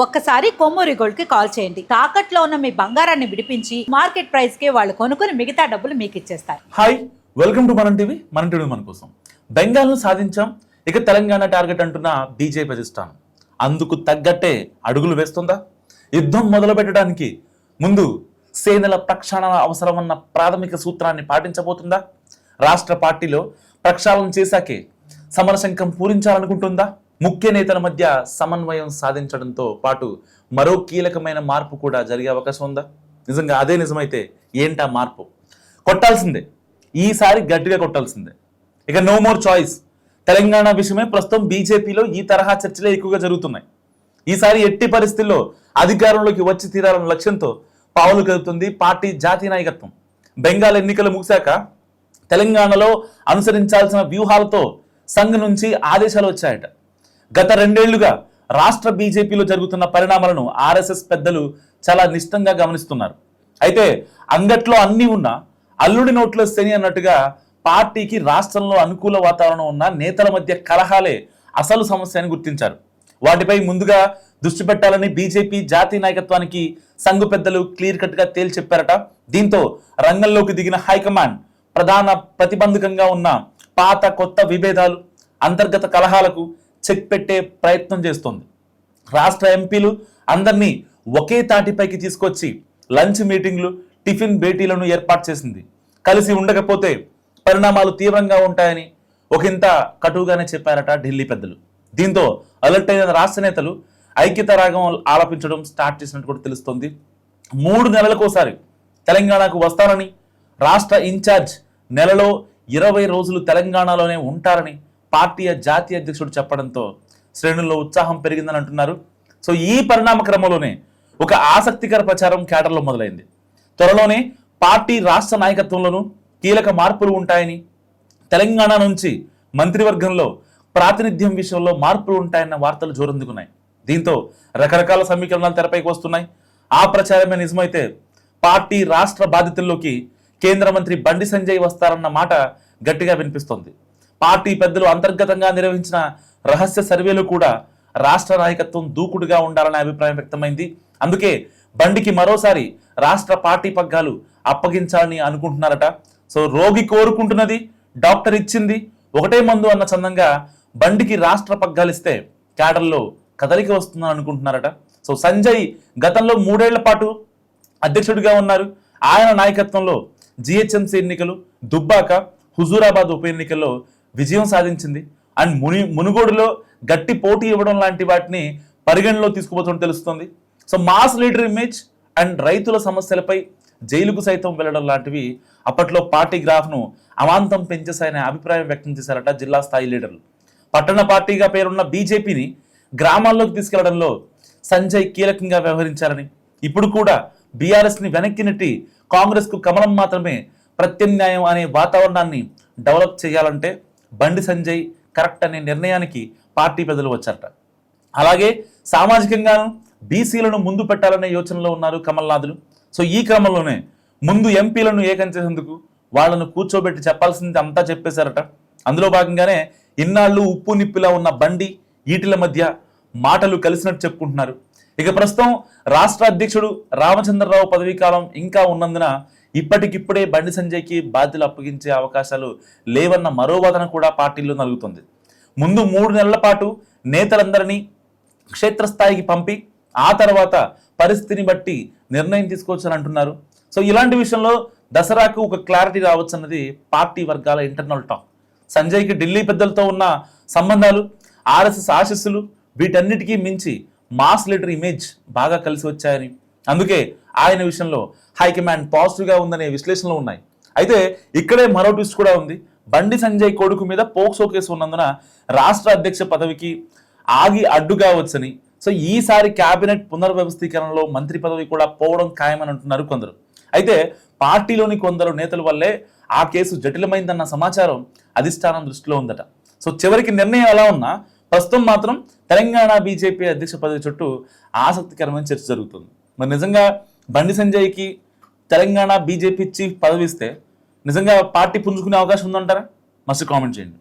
ఒక్కసారి కొమ్మూరి గోల్డ్ కి కాల్ చేయండి. తాకట్లో ఉన్న మీ బంగారాన్ని విడిపించి మార్కెట్ ప్రైస్ కి వాళ్ళు కొనుక్కుని మిగతా డబ్బులు మీకు ఇచ్చేస్తారు. హాయ్, వెల్కమ్ టు మనం టీవీ. మన టీవీ మన కోసం. బెంగాల్ను సాధించాం, ఇక తెలంగాణ టార్గెట్ అంటున్న బీజేపీ అధిష్టానం అందుకు తగ్గట్టే అడుగులు వేస్తుందా? యుద్ధం మొదలు పెట్టడానికి ముందు సేనల ప్రక్షాళన అవసరమన్న ప్రాథమిక సూత్రాన్ని పాటించబోతుందా? రాష్ట్ర పార్టీలో ప్రక్షాళన చేశాకే సమరశంఖం పూరించాలనుకుంటుందా? ముఖ్య నేతల మధ్య సమన్వయం సాధించడంతో పాటు మరో కీలకమైన మార్పు కూడా జరిగే అవకాశం ఉందా? నిజంగా అదే నిజమైతే ఏంటా మార్పు? కొట్టాల్సిందే, ఈసారి గట్టిగా కొట్టాల్సిందే. ఇక నో మోర్ చాయిస్. తెలంగాణ విషయమే ప్రస్తుతం బీజేపీలో ఈ తరహా చర్చలే ఎక్కువగా జరుగుతున్నాయి. ఈసారి ఎట్టి పరిస్థితుల్లో అధికారంలోకి వచ్చి తీరాలన్న లక్ష్యంతో పావులు కదుపుతుంది పార్టీ జాతీయ నాయకత్వం. బెంగాల్ ఎన్నికలు ముగిశాక తెలంగాణలో అనుసరించాల్సిన వ్యూహాలతో సంఘ్ నుంచి ఆదేశాలు వచ్చాయట. గత 2 ఏళ్లుగా రాష్ట్ర బీజేపీలో జరుగుతున్న పరిణామాలను ఆర్ఎస్ఎస్ పెద్దలు చాలా నిష్టంగా గమనిస్తున్నారు. అయితే అంగట్లో అన్నీ ఉన్నా అల్లుడి నోట్లో శని అన్నట్టుగా పార్టీకి రాష్ట్రంలో అనుకూల వాతావరణం ఉన్న నేతల మధ్య కలహాలే అసలు సమస్య అని గుర్తించారు. వాటిపై ముందుగా దృష్టి పెట్టాలని బీజేపీ జాతీయ నాయకత్వానికి సంఘ పెద్దలు క్లియర్ కట్ గా తేల్చి చెప్పారట. దీంతో రంగంలోకి దిగిన హైకమాండ్ ప్రధాన ప్రతిబంధకంగా ఉన్న పాత కొత్త విభేదాలు, అంతర్గత కలహాలకు చెక్ పెట్టే ప్రయత్నం చేస్తోంది. రాష్ట్ర ఎంపీలు అందరినీ ఒకే తాటిపైకి తీసుకొచ్చి లంచ్ మీటింగ్లు, టిఫిన్ భేటీలను ఏర్పాటు చేసింది. కలిసి ఉండకపోతే పరిణామాలు తీవ్రంగా ఉంటాయని ఒకంత కటువుగానే చెప్పారట ఢిల్లీ పెద్దలు. దీంతో అలర్ట్ అయిన రాష్ట్ర నేతలు ఐక్యత రాగం ఆలపించడం స్టార్ట్ చేసినట్టు కూడా తెలుస్తోంది. 3 నెలలకోసారి తెలంగాణకు వస్తారని, రాష్ట్ర ఇన్ఛార్జ్ నెలలో 20 రోజులు తెలంగాణలోనే ఉంటారని పార్టీ జాతీయ అధ్యక్షుడు చెప్పడంతో శ్రేణుల్లో ఉత్సాహం పెరిగిందని అంటున్నారు. సో ఈ పరిణామ క్రమంలోనే ఒక ఆసక్తికర ప్రచారం కేడర్లో మొదలైంది. త్వరలోనే పార్టీ రాష్ట్ర నాయకత్వంలోనూ కీలక మార్పులు ఉంటాయని, తెలంగాణ నుంచి మంత్రివర్గంలో ప్రాతినిధ్యం విషయంలో మార్పులు ఉంటాయన్న వార్తలు జోరందుకున్నాయి. దీంతో రకరకాల సమీకరణాలు తెరపైకి వస్తున్నాయి. ఆ ప్రచారమే నిజమైతే పార్టీ రాష్ట్ర బాధ్యతల్లోకి కేంద్ర మంత్రి బండి సంజయ్ వస్తారన్న మాట గట్టిగా వినిపిస్తోంది. పార్టీ పెద్దలు అంతర్గతంగా నిర్వహించిన రహస్య సర్వేలు కూడా రాష్ట్ర నాయకత్వం దూకుడుగా ఉండాలనే అభిప్రాయం వ్యక్తమైంది. అందుకే బండికి మరోసారి రాష్ట్ర పార్టీ పగ్గాలు అప్పగించాలని అనుకుంటున్నారట. సో రోగి కోరుకుంటున్నది, డాక్టర్ ఇచ్చింది, ఒకటే మందు అన్న చందంగా బండికి రాష్ట్ర పగ్గాలు ఇస్తే క్యాడర్లో కదలిక వస్తుందని అనుకుంటున్నారట. సో సంజయ్ గతంలో 3 ఏళ్ల పాటు అధ్యక్షుడిగా ఉన్నారు. ఆయన నాయకత్వంలో జిహెచ్ఎంసీ ఎన్నికలు, దుబ్బాక, హుజూరాబాద్ ఉప ఎన్నికల్లో విజయం సాధించింది. అండ్ మునుగోడులో గట్టి పోటీ ఇవ్వడం లాంటి వాటిని పరిగణలో తీసుకుపోతున్నట్టు తెలుస్తుంది. So mass leader image and రైతుల సమస్యలపై జైలుకు సైతం వెళ్లడం లాంటివి అప్పట్లో పార్టీ గ్రాఫ్ను అమాంతం పెంచేశాయనే అభిప్రాయం వ్యక్తం చేశారట జిల్లా స్థాయి లీడర్లు. పట్టణ పార్టీగా పేరున్న బీజేపీని గ్రామాల్లోకి తీసుకెళ్లడంలో సంజయ్ కీలకంగా వ్యవహరించారని, ఇప్పుడు కూడా బీఆర్ఎస్ని వెనక్కి నెట్టి కాంగ్రెస్కు కమలం మాత్రమే ప్రత్యామ్నాయం అనే వాతావరణాన్ని డెవలప్ చేయాలంటే బండి సంజయ్ కరెక్ట్ అనే నిర్ణయానికి పార్టీ పెద్దలు వచ్చారట. అలాగే సామాజికంగాను బీసీలను ముందు పెట్టాలనే యోచనలో ఉన్నారు కమల్నాథులు. సో ఈ క్రమంలోనే ముందు ఎంపీలను ఏకం చేసేందుకు వాళ్లను కూర్చోబెట్టి చెప్పాల్సింది అంతా చెప్పేశారట. అందులో భాగంగానే ఇన్నాళ్ళు ఉప్పు నిప్పిలా ఉన్న బండి, ఈటెల మధ్య మాటలు కలిసినట్టు చెప్పుకుంటున్నారు. ఇక ప్రస్తుతం రాష్ట్ర అధ్యక్షుడు రామచంద్రరావు పదవీ కాలం ఇంకా ఉన్నందున ఇప్పటికిప్పుడే బండి సంజయ్కి బాధ్యతలు అప్పగించే అవకాశాలు లేవన్న మరో వాదన కూడా పార్టీలో నలుగుతుంది. ముందు 3 నెలల పాటు నేతలందరినీ క్షేత్రస్థాయికి పంపి ఆ తర్వాత పరిస్థితిని బట్టి నిర్ణయం తీసుకోవచ్చని అంటున్నారు. సో ఇలాంటి విషయంలో దసరాకు ఒక క్లారిటీ రావచ్చు అన్నది పార్టీ వర్గాల ఇంటర్నల్ టాక్. సంజయ్కి ఢిల్లీ పెద్దలతో ఉన్న సంబంధాలు, ఆర్ఎస్ఎస్ ఆశీస్సులు, వీటన్నిటికీ మించి మాస్ లీడర్ ఇమేజ్ బాగా కలిసి వచ్చాయని, అందుకే ఆయన విషయంలో హైకమాండ్ పాజిటివ్గా ఉందనే విశ్లేషణలు ఉన్నాయి. అయితే ఇక్కడే మరో ట్విస్ట్ కూడా ఉంది. బండి సంజయ్ కొడుకు మీద పోక్సో కేసు ఉన్నందున రాష్ట్ర అధ్యక్ష పదవికి ఆగి అడ్డుగా వచ్చని, సో ఈసారి కేబినెట్ పునర్వ్యవస్థీకరణలో మంత్రి పదవి కూడా పోవడం ఖాయమని అంటున్నారు కొందరు. అయితే పార్టీలోని కొందరు నేతల వల్లే ఆ కేసు జటిలమైందన్న సమాచారం అధిష్టానం దృష్టిలో ఉందట. సో చివరికి నిర్ణయం ఎలా ఉన్నా ప్రస్తుతం మాత్రం తెలంగాణ బీజేపీ అధ్యక్ష పదవి చుట్టూ ఆసక్తికరమైన చర్చ జరుగుతుంది. మరి నిజంగా బండి సంజయ్కి తెలంగాణ బీజేపీ చీఫ్ పదవి ఇస్తే నిజంగా పార్టీ పుంజుకునే అవకాశం ఉందంటారా? మస్తు కామెంట్ చేయండి.